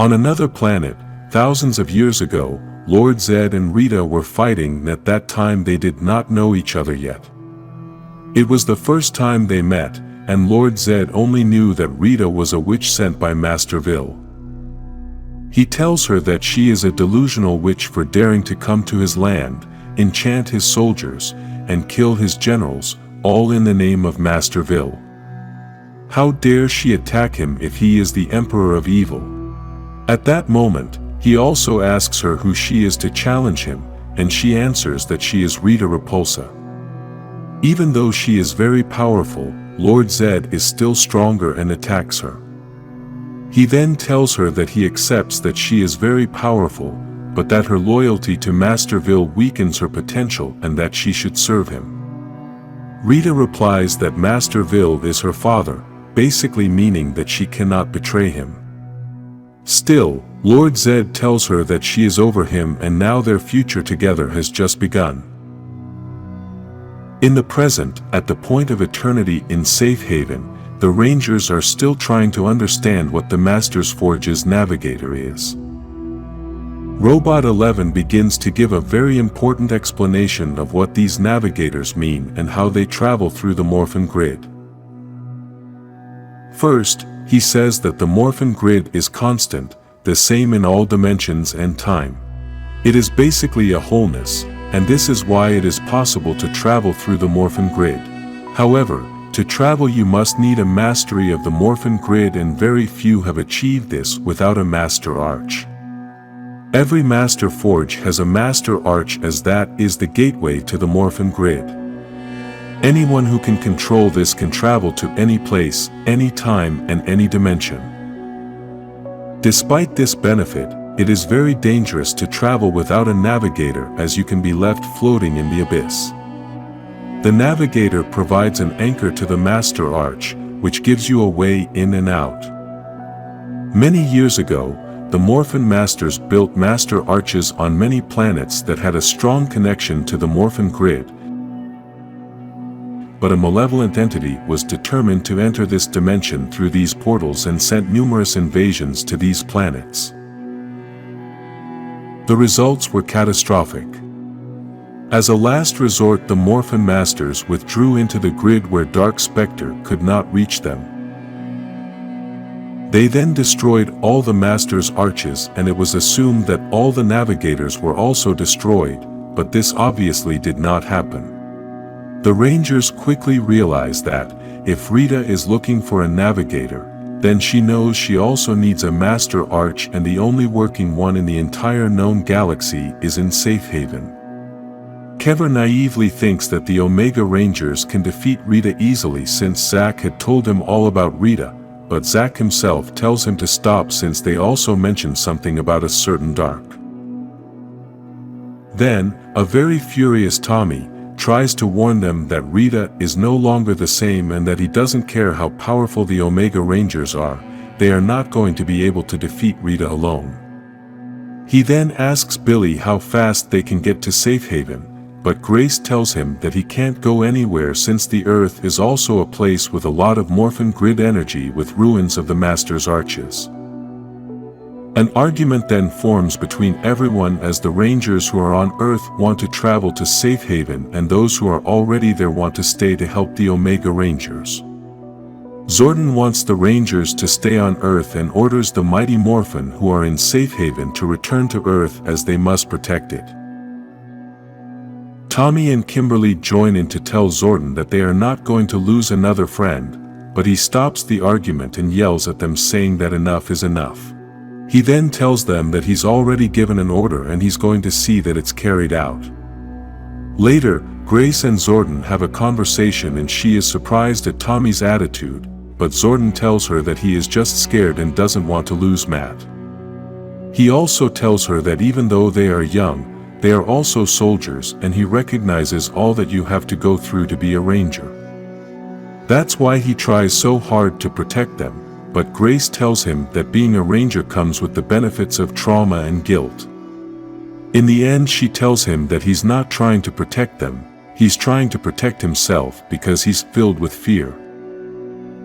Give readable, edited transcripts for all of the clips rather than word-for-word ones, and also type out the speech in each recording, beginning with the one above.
On another planet, thousands of years ago, Lord Zedd and Rita were fighting, and at that time they did not know each other yet. It was the first time they met, and Lord Zedd only knew that Rita was a witch sent by Master Vil. He tells her that she is a delusional witch for daring to come to his land, enchant his soldiers, and kill his generals, all in the name of Master Vil. How dare she attack him if he is the Emperor of Evil? At that moment, he also asks her who she is to challenge him, and she answers that she is Rita Repulsa. Even though she is very powerful, Lord Zedd is still stronger and attacks her. He then tells her that he accepts that she is very powerful, but that her loyalty to Master Vil weakens her potential and that she should serve him. Rita replies that Master Vil is her father, basically meaning that she cannot betray him. Still, Lord Zedd tells her that she is over him and now their future together has just begun. In the present, at the point of eternity in Safe Haven, the Rangers are still trying to understand what the Master's Forge's navigator is. Robot 11 begins to give a very important explanation of what these navigators mean and how they travel through the Morphin Grid. First, he says that the Morphin Grid is constant, the same in all dimensions and time. It is basically a wholeness, and this is why it is possible to travel through the Morphin Grid. However, to travel you must need a mastery of the Morphin Grid, and very few have achieved this without a Master Arch. Every Master Forge has a Master Arch, as that is the gateway to the Morphin Grid. Anyone who can control this can travel to any place, any time, and any dimension. Despite this benefit, it is very dangerous to travel without a navigator, as you can be left floating in the abyss. The navigator provides an anchor to the Master Arch, which gives you a way in and out. Many years ago, the Morphin Masters built Master Arches on many planets that had a strong connection to the Morphin Grid, but a malevolent entity was determined to enter this dimension through these portals and sent numerous invasions to these planets. The results were catastrophic. As a last resort, the Morphin Masters withdrew into the grid where Dark Spectre could not reach them. They then destroyed all the Master's Arches, and it was assumed that all the navigators were also destroyed, but this obviously did not happen. The Rangers quickly realize that, if Rita is looking for a navigator, then she knows she also needs a Master Arch, and the only working one in the entire known galaxy is in Safe Haven. Kevin naively thinks that the Omega Rangers can defeat Rita easily since Zack had told him all about Rita, but Zack himself tells him to stop since they also mention something about a certain Dark. Then, a very furious Tommy tries to warn them that Rita is no longer the same and that he doesn't care how powerful the Omega Rangers are, they are not going to be able to defeat Rita alone. He then asks Billy how fast they can get to Safe Haven, but Grace tells him that he can't go anywhere since the Earth is also a place with a lot of Morphin Grid energy with ruins of the Master's Arches. An argument then forms between everyone as the Rangers who are on Earth want to travel to Safe Haven and those who are already there want to stay to help the Omega Rangers. Zordon wants the Rangers to stay on Earth and orders the Mighty Morphin who are in Safe Haven to return to Earth as they must protect it. Tommy and Kimberly join in to tell Zordon that they are not going to lose another friend, but he stops the argument and yells at them saying that enough is enough. He then tells them that he's already given an order and he's going to see that it's carried out. Later, Grace and Zordon have a conversation and she is surprised at Tommy's attitude, but Zordon tells her that he is just scared and doesn't want to lose Matt. He also tells her that even though they are young, they are also soldiers and he recognizes all that you have to go through to be a ranger. That's why he tries so hard to protect them. But Grace tells him that being a ranger comes with the benefits of trauma and guilt. In the end, she tells him that he's not trying to protect them, he's trying to protect himself because he's filled with fear.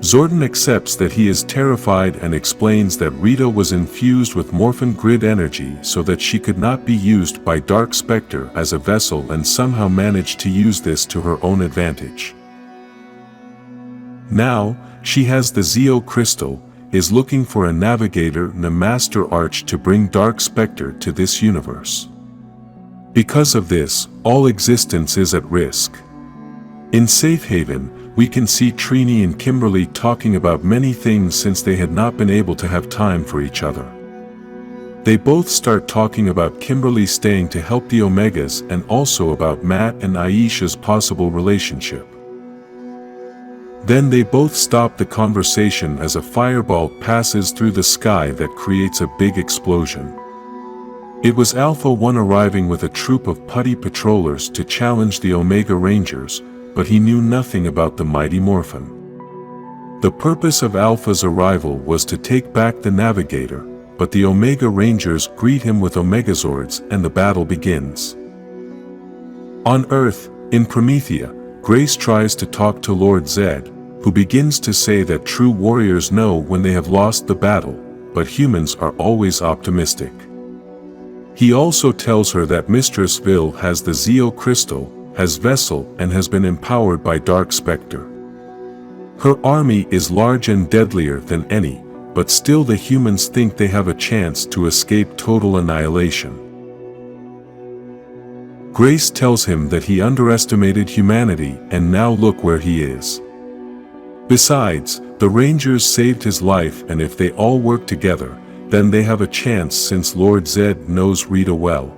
Zordon accepts that he is terrified and explains that Rita was infused with morphin grid energy so that she could not be used by Dark Spectre as a vessel and somehow managed to use this to her own advantage. Now, she has the Zeo crystal, is looking for a navigator and a master arch to bring Dark Spectre to this universe. Because of this, all existence is at risk. In Safe Haven, we can see Trini and Kimberly talking about many things since they had not been able to have time for each other. They both start talking about Kimberly staying to help the Omegas and also about Matt and Aisha's possible relationship. Then they both stop the conversation as a fireball passes through the sky that creates a big explosion. It was Alpha 1 arriving with a troop of putty patrollers to challenge the Omega Rangers, but he knew nothing about the Mighty Morphin. The purpose of Alpha's arrival was to take back the Navigator, but the Omega Rangers greet him with Omegazords and the battle begins. On Earth, in Promethea, Grace tries to talk to Lord Zedd, who begins to say that true warriors know when they have lost the battle, but humans are always optimistic. He also tells her that Mistress Vil has the Zeo crystal, has Vessel and has been empowered by Dark Spectre. Her army is large and deadlier than any, but still the humans think they have a chance to escape total annihilation. Grace tells him that he underestimated humanity and now look where he is. Besides, the Rangers saved his life and if they all work together, then they have a chance since Lord Zedd knows Rita well.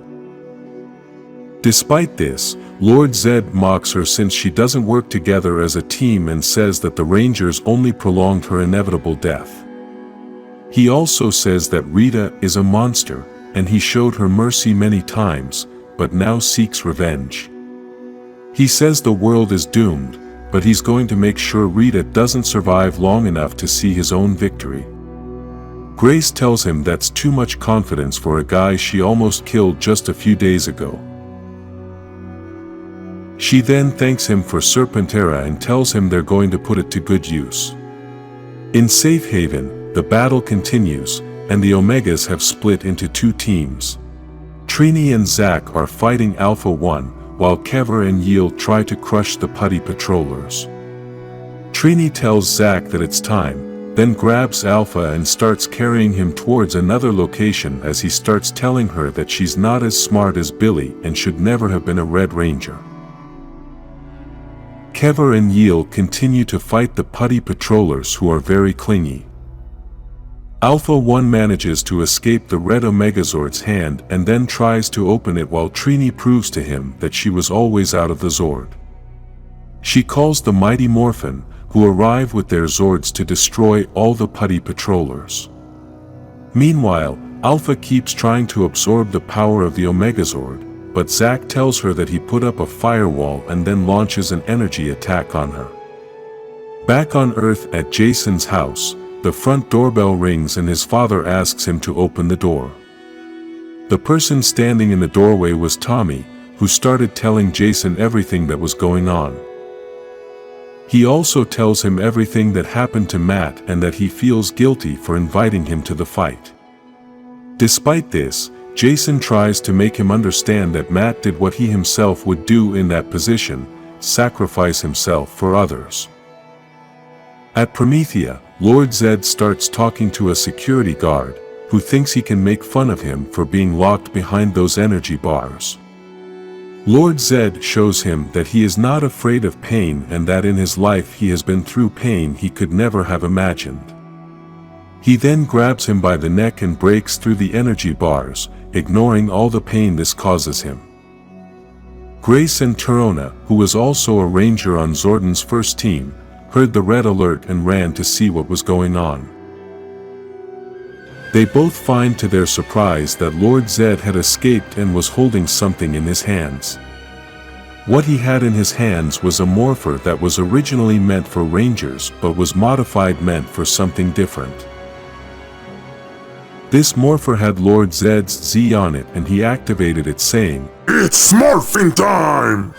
Despite this, Lord Zedd mocks her since she doesn't work together as a team and says that the Rangers only prolonged her inevitable death. He also says that Rita is a monster, and he showed her mercy many times, but now seeks revenge. He says the world is doomed, but he's going to make sure Rita doesn't survive long enough to see his own victory. Grace tells him that's too much confidence for a guy she almost killed just a few days ago. She then thanks him for Serpentera and tells him they're going to put it to good use. In Safe Haven, the battle continues, and the Omegas have split into two teams. Trini and Zack are fighting Alpha 1, while Kever and Yield try to crush the putty patrollers. Trini tells Zack that it's time, then grabs Alpha and starts carrying him towards another location as he starts telling her that she's not as smart as Billy and should never have been a Red Ranger. Kever and Yield continue to fight the putty patrollers who are very clingy. Alpha 1 manages to escape the red Omegazord's hand and then tries to open it while Trini proves to him that she was always out of the Zord. She calls the Mighty Morphin, who arrive with their Zords to destroy all the putty patrollers. Meanwhile, Alpha keeps trying to absorb the power of the Omegazord, but Zack tells her that he put up a firewall and then launches an energy attack on her. Back on Earth at Jason's house, the front doorbell rings and his father asks him to open the door. The person standing in the doorway was Tommy, who started telling Jason everything that was going on. He also tells him everything that happened to Matt and that he feels guilty for inviting him to the fight. Despite this, Jason tries to make him understand that Matt did what he himself would do in that position, sacrifice himself for others. At Promethea, Lord Zedd starts talking to a security guard, who thinks he can make fun of him for being locked behind those energy bars. Lord Zedd shows him that he is not afraid of pain and that in his life he has been through pain he could never have imagined. He then grabs him by the neck and breaks through the energy bars, ignoring all the pain this causes him. Grace and Torona, who was also a ranger on Zordon's first team, heard the red alert and ran to see what was going on. They both find to their surprise that Lord Zedd had escaped and was holding something in his hands. What he had in his hands was a morpher that was originally meant for rangers but was modified meant for something different. This morpher had Lord Zedd's Z on it and he activated it saying, "It's morphin' time!"